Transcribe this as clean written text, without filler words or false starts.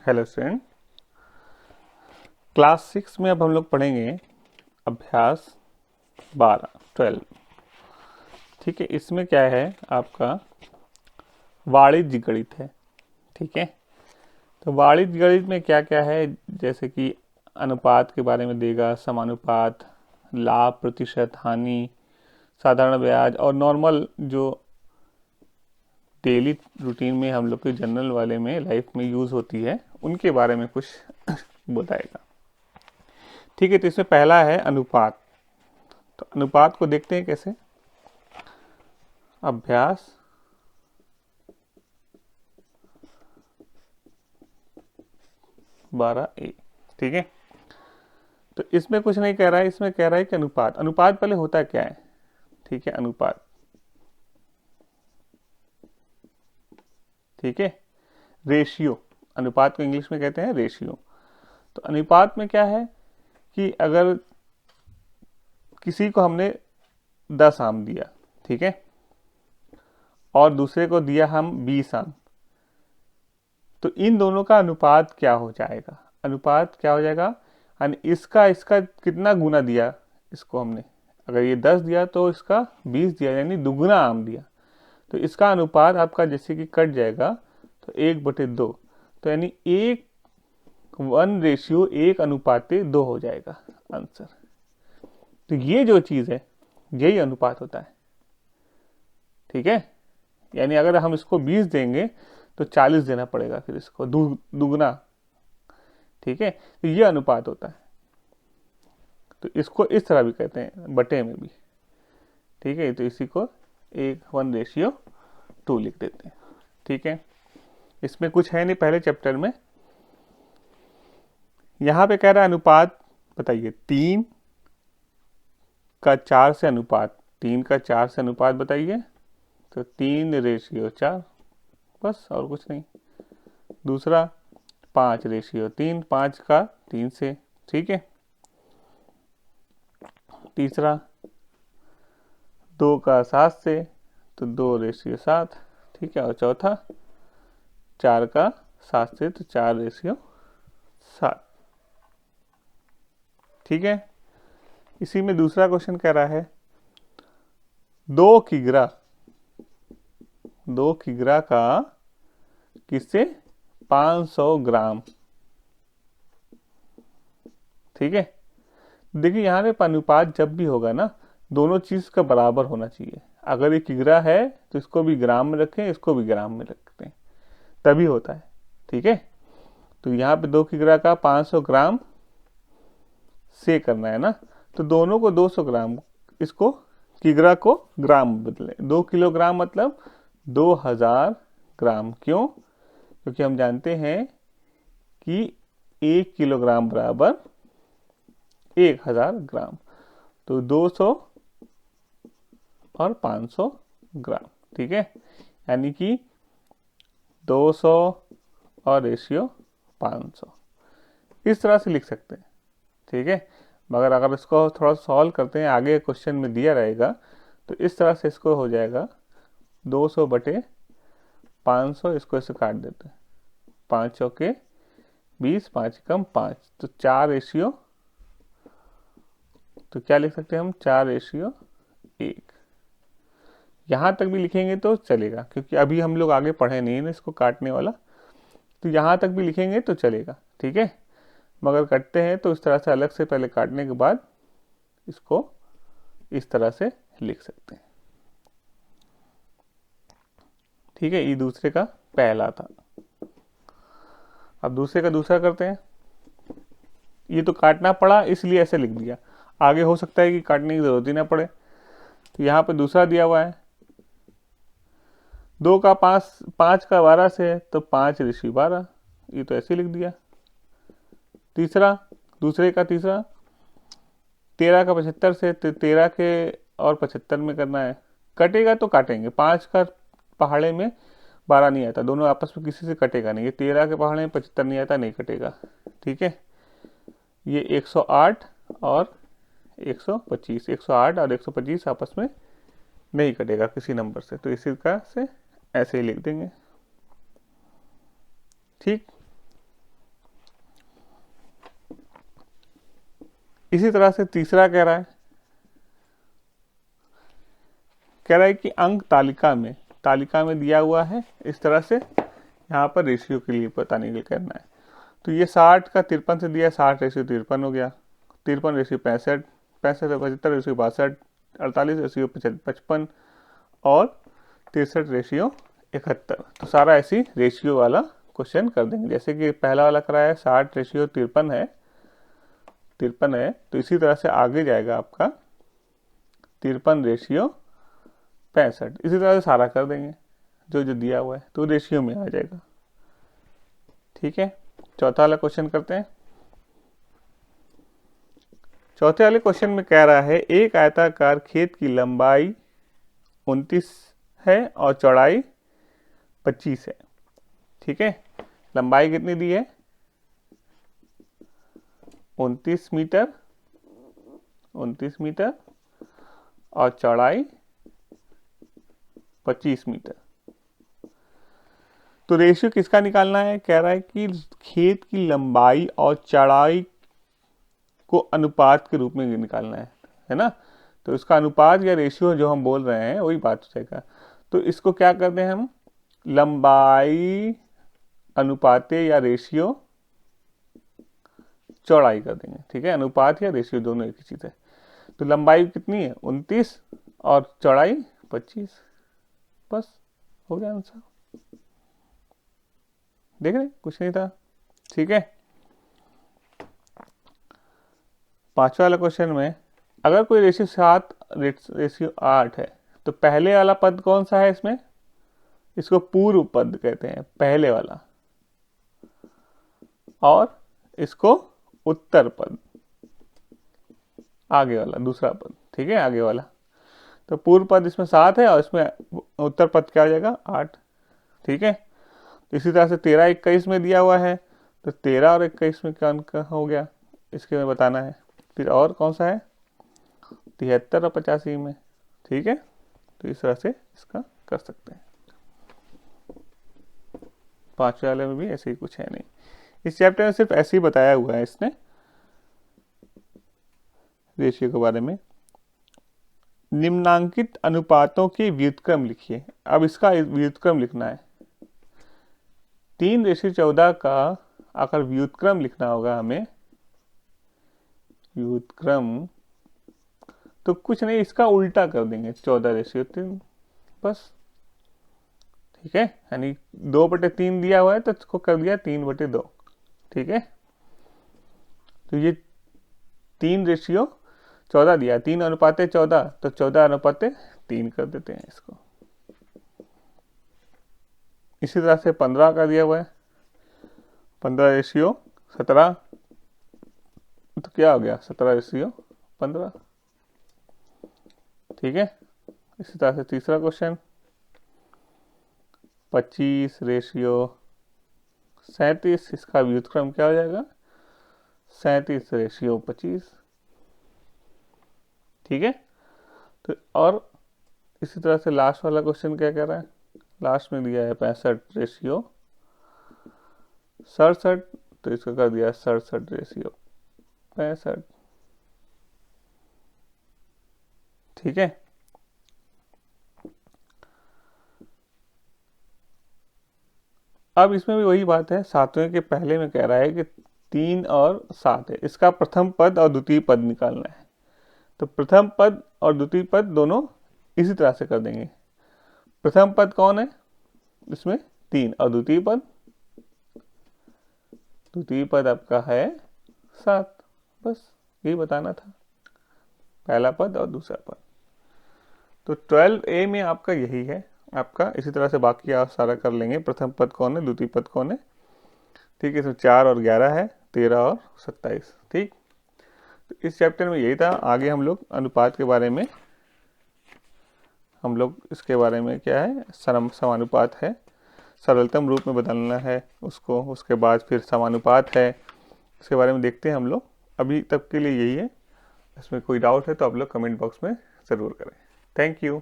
Hello student. Class 6 में अब हम लोग पढ़ेंगे अभ्यास 12। ठीक है, इसमें क्या है आपका वाणिज्य गणित है। ठीक है, तो वाणिज्य गणित में क्या क्या है, जैसे कि अनुपात के बारे में देगा, समानुपात, लाभ, प्रतिशत, हानि, साधारण ब्याज और नॉर्मल जो डेली रूटीन में हम लोग के जनरल वाले में लाइफ में यूज होती है उनके बारे में कुछ बताएगा। ठीक है, तो इसमें पहला है अनुपात। तो अनुपात को देखते हैं कैसे। अभ्यास 12A। ठीक है, तो इसमें कुछ नहीं कह रहा है, इसमें कह रहा है कि अनुपात। अनुपात पहले होता क्या है। ठीक है, अनुपात, ठीक है, रेशियो। अनुपात को इंग्लिश में कहते हैं रेशियो। तो अनुपात में क्या है कि अगर किसी को हमने 10 आम दिया, ठीक है, और दूसरे को दिया हम 20 आम, तो इन दोनों का अनुपात क्या हो जाएगा। अनुपात क्या हो जाएगा, यानी इसका इसका कितना गुना दिया इसको हमने। अगर ये 10 दिया तो इसका 20 दिया, यानी दुगुना आम दिया। तो इसका अनुपात आपका जैसे कि कट जाएगा तो 1/2। तो यानी 1:1 हो जाएगा आंसर। तो ये जो चीज है यही अनुपात होता है। ठीक है, यानी अगर हम इसको 20 देंगे तो 40 देना पड़ेगा फिर इसको दुगना। ठीक है, तो ये अनुपात होता है। तो इसको इस तरह भी कहते हैं, बटे में भी। ठीक है, तो इसी को 1:2 लिख देते हैं। ठीक है, इसमें कुछ है नहीं पहले चैप्टर में। यहां पे कह रहा है अनुपात बताइए, 3:4 से अनुपात, 3:4 से अनुपात बताइए। तो 3:4, बस और कुछ नहीं। दूसरा 5:3, 5 का 3 से। ठीक है, तीसरा 2:7 से, तो 2:7। ठीक है, और चौथा 4:7 से, तो 4:7। ठीक है, इसी में दूसरा क्वेश्चन कह रहा है 2 किग्रा, 2 किग्रा का किससे 500 ग्राम। ठीक है, देखिए यहाँ पे अनुपात जब भी होगा ना, दोनों चीज का बराबर होना चाहिए। अगर ये किग्रा है तो इसको भी ग्राम में रखें, इसको भी ग्राम में रखते हैं, तभी होता है। ठीक है, तो यहाँ पे 2 किग्रा का 500 ग्राम से करना है ना, तो दोनों को 200 ग्राम, इसको किग्रा को ग्राम बदले। 2 किलोग्राम मतलब 2000 ग्राम। क्यों? क्योंकि हम जानते हैं कि 1 किलोग्राम बराबर 1000 ग्राम। तो 200 और 500 ग्राम। ठीक है, यानी कि 200 और रेशियो 500, इस तरह से लिख सकते हैं। ठीक है, मगर अगर इसको थोड़ा सॉल्व करते हैं, आगे क्वेश्चन में दिया रहेगा, तो इस तरह से इसको हो जाएगा 200/500। इसको ऐसे काट देते हैं, 5 चौके 20, 5 कम 5, तो 4:1। तो क्या लिख सकते हैं हम, 4:1। यहां तक भी लिखेंगे तो चलेगा, क्योंकि अभी हम लोग आगे पढ़े नहीं है ना इसको काटने वाला। तो यहां तक भी लिखेंगे तो चलेगा। ठीक है, मगर करते हैं तो इस तरह से अलग से पहले काटने के बाद इसको इस तरह से लिख सकते हैं। ठीक है, ये दूसरे का पहला था। अब दूसरे का दूसरा करते हैं। ये तो काटना पड़ा इसलिए ऐसे लिख दिया, आगे हो सकता है कि काटने की जरूरत ही ना पड़े। तो यहाँ पे दूसरा दिया हुआ है 2 का 5, 5 का 12 से, तो 5:12। ये तो ऐसे लिख दिया। तीसरा, दूसरे का तीसरा 13 का 75 से, तो 13 के और 75 में करना है। कटेगा तो काटेंगे, 5 का पहाड़े में 12 नहीं आता, दोनों आपस में किसी से कटेगा नहीं। ये 13 के पहाड़े में 75 नहीं आता, नहीं कटेगा। ठीक है, ये 108 और 125, 108 और 125 आपस में नहीं कटेगा किसी नंबर से, तो इसी का से ऐसे ही लिख देंगे। ठीक, इसी तरह से तीसरा कह रहा है कि अंक तालिका में दिया हुआ है इस तरह से, यहाँ पर रेशियो के लिए बताने के लिए करना है। तो ये 60 का 53 से दिया, 60 रेशियो 53 हो गया, 53 रेशियो 65, 65 75 रेशियो 62, 48 रेशियो 55 और 63 रेशियो 71। तो सारा ऐसी रेशियो वाला क्वेश्चन कर देंगे। जैसे कि पहला वाला कराया है 60 रेशियो 53 है, तो इसी तरह से आगे जाएगा आपका 53 रेशियो 65। इसी तरह से सारा कर देंगे जो जो दिया हुआ है, तो रेशियो में आ जाएगा। ठीक है, चौथा वाला क्वेश्चन करते हैं। चौथे वाले क्वेश्चन में कह रहा है एक आयताकार खेत की लंबाई 29 है और चौड़ाई 25 है। ठीक है, लंबाई कितनी दी है? 29 मीटर और चौड़ाई 25 मीटर। तो रेशियो किसका निकालना है? कह रहा है कि खेत की लंबाई और चौड़ाई को अनुपात के रूप में निकालना है ना। तो इसका अनुपात या रेशियो जो हम बोल रहे हैं वही बात हो जाएगा। तो इसको क्या करते हैं हम? लंबाई अनुपाते या रेशियो चौड़ाई कर देंगे। ठीक है, अनुपात या रेशियो दोनों एक ही चीज है। तो लंबाई कितनी है? 29 और चौड़ाई 25। बस हो गया आंसर। देख रहे, कुछ नहीं था। ठीक है, पांचवा वाला क्वेश्चन में अगर कोई रेशियो 7 रेशियो 8 है तो पहले वाला पद कौन सा है इसमें? इसको पूर्व पद कहते हैं, पहले वाला, और इसको उत्तर पद, आगे वाला दूसरा पद। ठीक है, आगे वाला। तो पूर्व पद इसमें 7 है और इसमें उत्तर पद क्या हो जाएगा? 8। ठीक है, तो इसी तरह से 13 21 में दिया हुआ है, तो 13 और 21 में क्या अंक हो गया इसके में बताना है। फिर और कौन सा है? 73 और 85 में। ठीक है, तो इस तरह से इसका कर सकते हैं। पांचवे वाले में भी ऐसे ही कुछ है नहीं। इस चैप्टर में सिर्फ ऐसे ही बताया हुआ है इसने रेशियो के बारे में। निम्नांकित अनुपातों के व्युत्क्रम लिखिए। अब इसका व्युत्क्रम लिखना है। 3:14 का अगर व्युत्क्रम लिखना होगा हमें, व्युत्क्रम, तो कुछ नहीं, इसका उल्टा कर देंगे, 14:3 बस। ठीक है, यानी 2/3 दिया हुआ है तो इसको कर दिया 3/2। ठीक है, तो ये 3:14 दिया, 3:14, तो 14:3 कर देते हैं इसको। इसी तरह से 15 का दिया हुआ है, 15:17, तो क्या हो गया? 17:15। ठीक है, इसी तरह से तीसरा क्वेश्चन 25:37, इसका व्युत्क्रम क्या हो जाएगा? 37:25। ठीक है, तो और इसी तरह से लास्ट वाला क्वेश्चन क्या कह रहा है? लास्ट में दिया है 65:67, तो इसका कर दिया 67:65। ठीक है, अब इसमें भी वही बात है, सातवें के पहले में कह रहा है कि 3 और 7 है, इसका प्रथम पद और द्वितीय पद निकालना है। तो प्रथम पद और द्वितीय पद दोनों इसी तरह से कर देंगे। प्रथम पद कौन है इसमें? 3, और द्वितीय पद आपका है 7। बस यही बताना था, पहला पद और दूसरा पद। तो 12A में आपका यही है आपका। इसी तरह से बाकी आप सारा कर लेंगे। प्रथम पद कौन है, द्वितीय पद कौन है। ठीक है, इसमें 4 और 11 है, 13 और 27। ठीक, तो इस चैप्टर में यही था। आगे हम लोग अनुपात के बारे में, हम लोग इसके बारे में क्या है, समानुपात है, सरलतम रूप में बदलना है उसको, उसके बाद फिर समानुपात है, इसके बारे में देखते हैं हम लोग। अभी तक के लिए यही है। इसमें कोई डाउट है तो आप लोग कमेंट बॉक्स में ज़रूर करें। Thank you.